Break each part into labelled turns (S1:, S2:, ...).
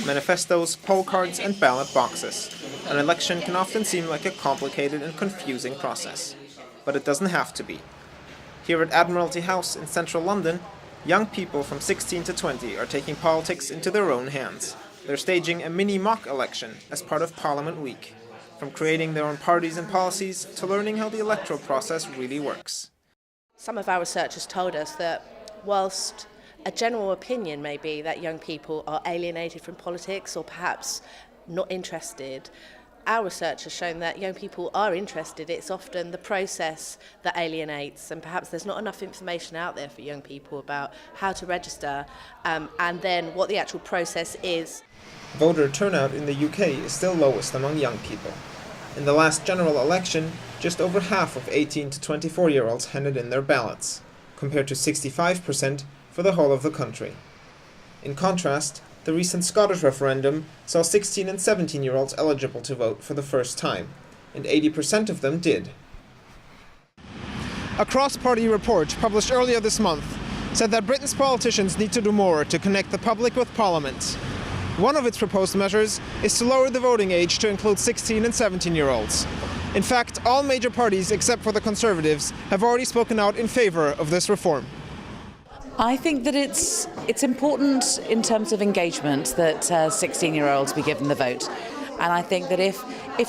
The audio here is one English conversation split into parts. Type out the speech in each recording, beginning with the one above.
S1: manifestos, poll cards and ballot boxes. An election can often seem like a complicated and confusing process, but it doesn't have to be. Here at Admiralty House in central London, young people from 16 to 20 are taking politics into their own hands. They're staging a mini mock election as part of Parliament Week, from creating their own parties and policies to learning how the electoral process really works.
S2: Some of our research has told us that whilst a general opinion may be that young people are alienated from politics or perhaps not interested, our research has shown that young people are interested. It's often the process that alienates, and perhaps there's not enough information out there for young people about how to register and then what the actual process is.
S1: Voter turnout in the UK is still lowest among young people. In the last general election, just over half of 18 to 24-year-olds handed in their ballots, compared to 65% for the whole of the country. In contrast, the recent Scottish referendum saw 16 and 17-year-olds eligible to vote for the first time, and 80% of them did. A cross-party report published earlier this month said that Britain's politicians need to do more to connect the public with Parliament. One of its proposed measures is to lower the voting age to include 16 and 17-year-olds. In fact, all major parties except for the Conservatives have already spoken out in favour of this reform.
S3: I think that it's important in terms of engagement that 16-year-olds be given the vote. And I think that if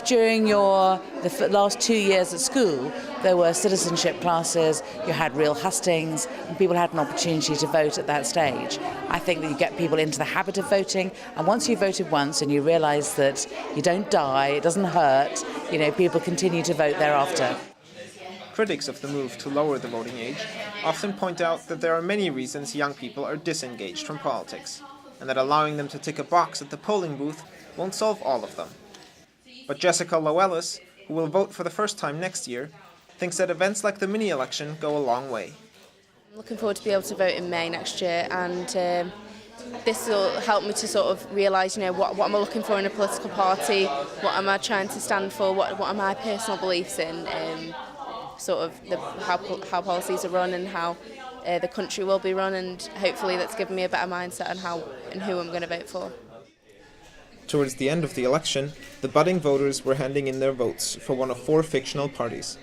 S3: during the last 2 years at school there were citizenship classes, you had real hustings, and people had an opportunity to vote at that stage, I think that you get people into the habit of voting, and once you've voted once and you realise that you don't die, it doesn't hurt, people continue to vote thereafter.
S1: Critics of the move to lower the voting age often point out that there are many reasons young people are disengaged from politics, and that allowing them to tick a box at the polling booth won't solve all of them. But Jessica Loellis, who will vote for the first time next year, thinks that events like the mini-election go a long way.
S4: I'm looking forward to be able to vote in May next year, and this will help me to sort of realise, what am I looking for in a political party, what am I trying to stand for, what are my personal beliefs in, how policies are run and how the country will be run, and hopefully that's given me a better mindset on how and who I'm going to vote for.
S1: Towards the end of the election, the budding voters were handing in their votes for one of 4 fictional parties.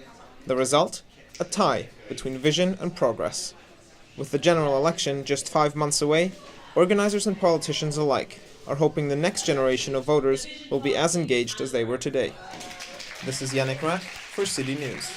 S1: The result? A tie between Vision and Progress. With the general election just 5 months away, organisers and politicians alike are hoping the next generation of voters will be as engaged as they were today. This is Yannick Rack for City News.